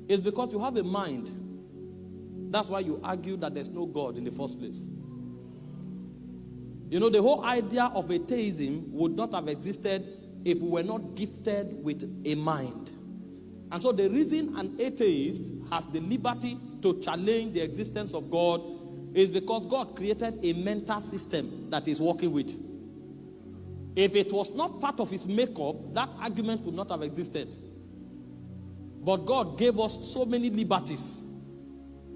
It's because you have a mind. That's why you argue that there's no God in the first place. You know, the whole idea of atheism would not have existed if we were not gifted with a mind. And so the reason an atheist has the liberty to challenge the existence of God is because God created a mental system that he's working with. If it was not part of his makeup, that argument would not have existed. But God gave us so many liberties.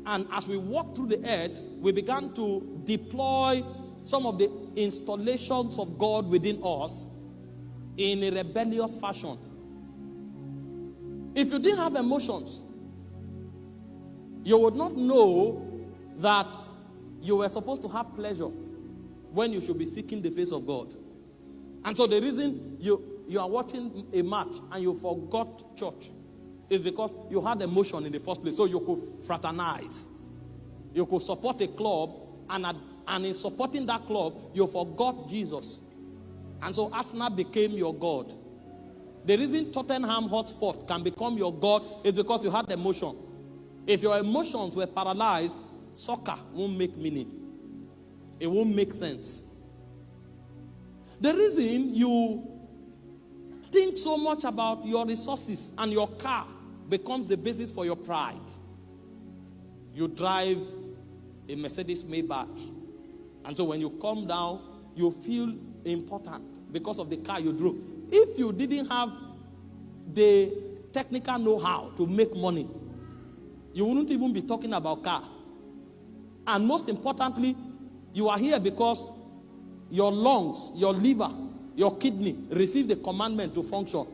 And as we walked through the earth, we began to deploy some of the installations of God within us in a rebellious fashion. If you didn't have emotions, you would not know that you were supposed to have pleasure when you should be seeking the face of God. And so the reason you are watching a match and you forgot church is because you had emotion in the first place. So you could fraternize. You could support a club, and in supporting that club, you forgot Jesus. And so Arsenal became your God. The reason Tottenham Hotspur can become your God is because you had emotion. If your emotions were paralyzed, soccer won't make meaning. It won't make sense. The reason you think so much about your resources and your car becomes the basis for your pride. You drive a Mercedes Maybach, and so when you come down, you feel important because of the car you drove. If you didn't have the technical know-how to make money, you wouldn't even be talking about car. And most importantly, you are here because your lungs, your liver, your kidney received the commandment to function.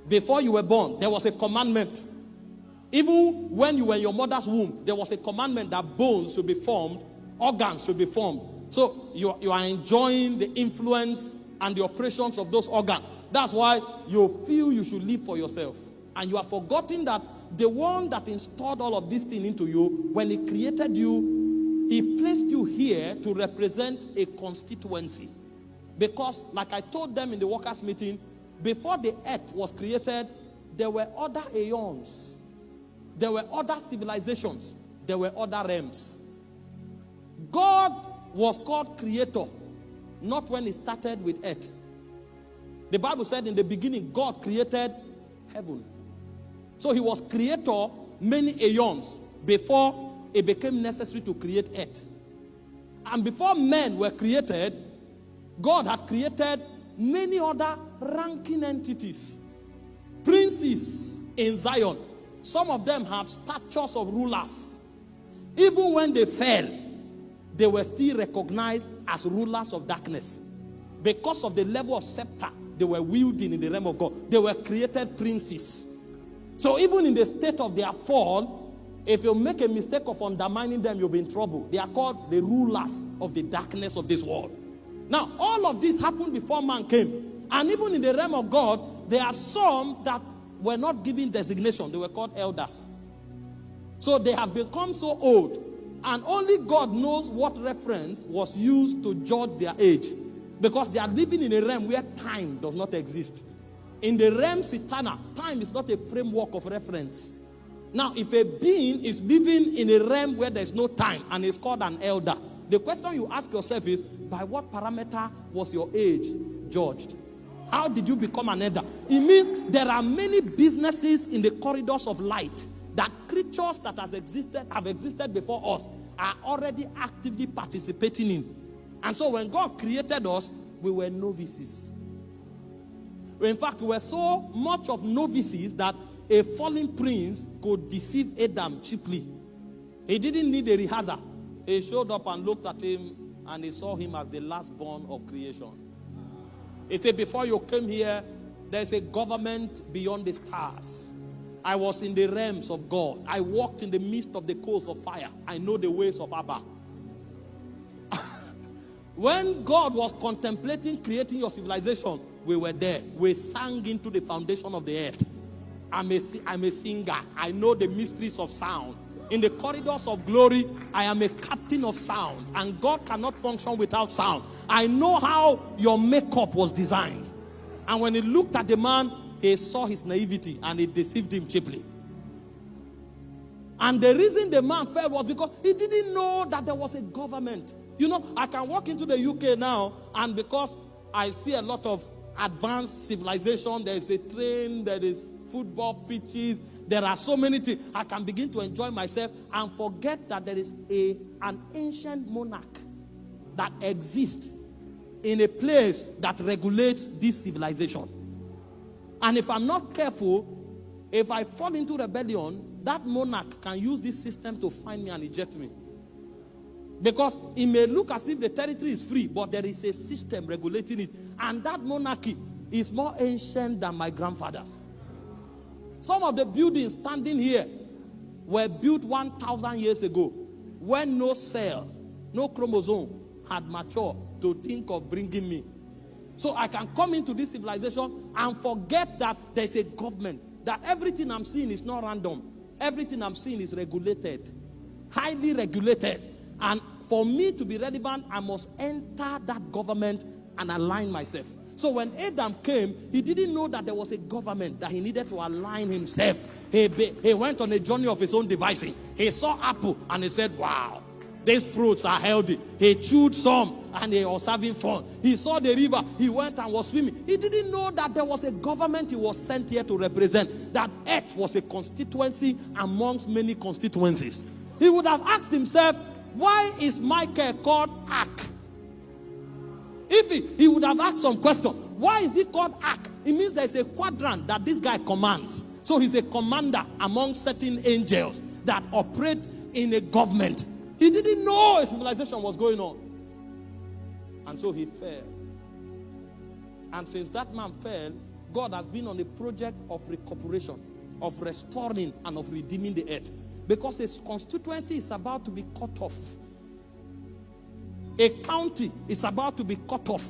Before you were born, there was a commandment. Even when you were in your mother's womb, there was a commandment that bones should be formed, organs should be formed. So you are enjoying the influence and the operations of those organs. That's why you feel you should live for yourself. And you have forgotten that the one that installed all of this thing into you, when he created you, he placed you here to represent a constituency. Because, like I told them in the workers' meeting, before the earth was created, there were other aeons. There were other civilizations. There were other realms. God was called creator, not when he started with earth. The Bible said in the beginning, God created heaven. So he was creator many aeons before it became necessary to create earth. And before men were created, God had created many other ranking entities. Princes in Zion. Some of them have statures of rulers. Even when they fell, they were still recognized as rulers of darkness. Because of the level of scepter they were wielding in the realm of God. They were created princes. So even in the state of their fall, if you make a mistake of undermining them, you'll be in trouble. They are called the rulers of the darkness of this world. Now, all of this happened before man came. And even in the realm of God, there are some that were not given designation. They were called elders. So they have become so old. And only God knows what reference was used to judge their age. Because they are living in a realm where time does not exist. In the realm eternal, time is not a framework of reference. Now, if a being is living in a realm where there is no time and is called an elder, the question you ask yourself is, by what parameter was your age judged? How did you become an elder? It means there are many businesses in the corridors of light that creatures that have existed before us are already actively participating in. And so when God created us, we were novices. In fact, we were so much of novices that a fallen prince could deceive Adam cheaply. He didn't need a rehearsal. He showed up and looked at him, and he saw him as the last born of creation. He said, before you came here, there's a government beyond the stars. I was in the realms of God. I walked in the midst of the coals of fire. I know the ways of Abba. When God was contemplating creating your civilization, we were there. We sang into the foundation of the earth. I'm a singer. I know the mysteries of sound. In the corridors of glory, I am a captain of sound. And God cannot function without sound. I know how your makeup was designed. And when he looked at the man, he saw his naivety and it deceived him cheaply. And the reason the man fell was because he didn't know that there was a government. You know, I can walk into the UK now, and because I see a lot of advanced civilization, there is a train, there is football pitches, there are so many things, I can begin to enjoy myself and forget that there is an ancient monarch that exists in a place that regulates this civilization. And if I'm not careful, if I fall into rebellion, that monarch can use this system to find me and eject me. Because it may look as if the territory is free, but there is a system regulating it. And that monarchy is more ancient than my grandfather's. Some of the buildings standing here were built 1,000 years ago, when no cell, no chromosome had matured to think of bringing me. So I can come into this civilization and forget that there's a government, that everything I'm seeing is not random. Everything I'm seeing is regulated, highly regulated. And for me to be relevant, I must enter that government and align myself. So when Adam came, he didn't know that there was a government, that he needed to align himself. He went on a journey of his own devising. He saw apple and he said, wow, these fruits are healthy. He chewed some and he was having fun. He saw the river. He went and was swimming. He didn't know that there was a government he was sent here to represent. That earth was a constituency amongst many constituencies. He would have asked himself, why is Michael called Ark? If he would have asked some question, why is he called Ark? It means there's a quadrant that this guy commands. So he's a commander among certain angels that operate in a government. He didn't know a civilization was going on. And so he fell. And since that man fell, God has been on a project of recuperation, of restoring and of redeeming the earth. Because his constituency is about to be cut off. A county is about to be cut off.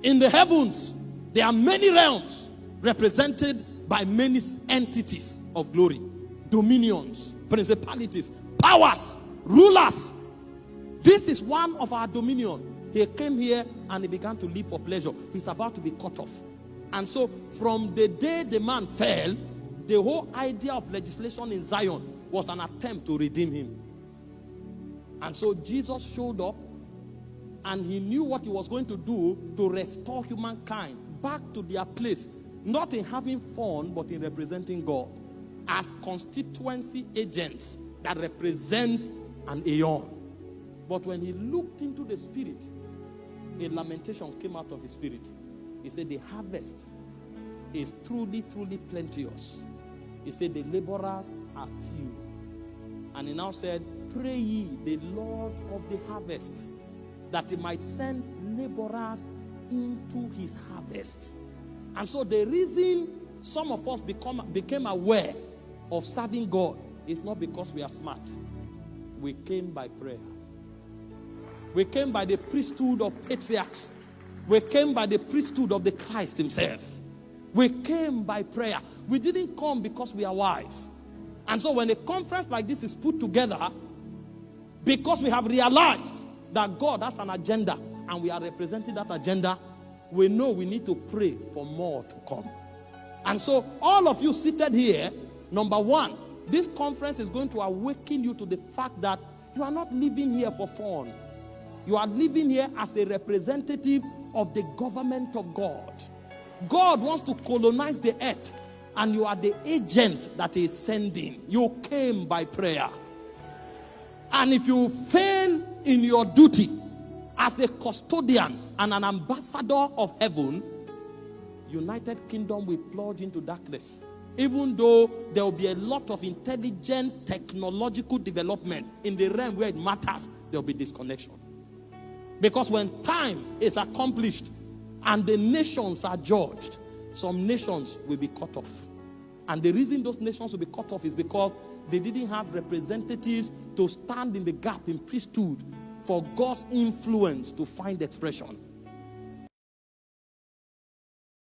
In the heavens, there are many realms represented by many entities of glory, dominions, principalities, powers, rulers. This is one of our dominion. He came here and he began to live for pleasure. He's about to be cut off. And so from the day the man fell, the whole idea of legislation in Zion was an attempt to redeem him. And so Jesus showed up, and he knew what he was going to do to restore humankind back to their place, not in having fun, but in representing God as constituency agents that represents an aeon. But when he looked into the spirit, a lamentation came out of his spirit. He said, the harvest is truly, truly plenteous. He said, the laborers are few. And he now said, pray ye the Lord of the harvest, that he might send laborers into his harvest. And so the reason some of us became aware of serving God is not because we are smart. We came by prayer. We came by the priesthood of patriarchs. We came by the priesthood of the Christ himself. We came by prayer. We didn't come because we are wise. And so when a conference like this is put together, because we have realized that God has an agenda and we are representing that agenda, we know we need to pray for more to come. And so all of you seated here, number one, this conference is going to awaken you to the fact that you are not living here for fun. You are living here as a representative of the government of God. God wants to colonize the earth, and you are the agent that he is sending. You came by prayer. And if you fail in your duty as a custodian and an ambassador of heaven, United Kingdom will plunge into darkness. Even though there will be a lot of intelligent technological development in the realm where it matters, there will be disconnection. Because when time is accomplished and the nations are judged, some nations will be cut off. And the reason those nations will be cut off is because they didn't have representatives to stand in the gap in priesthood for God's influence to find expression.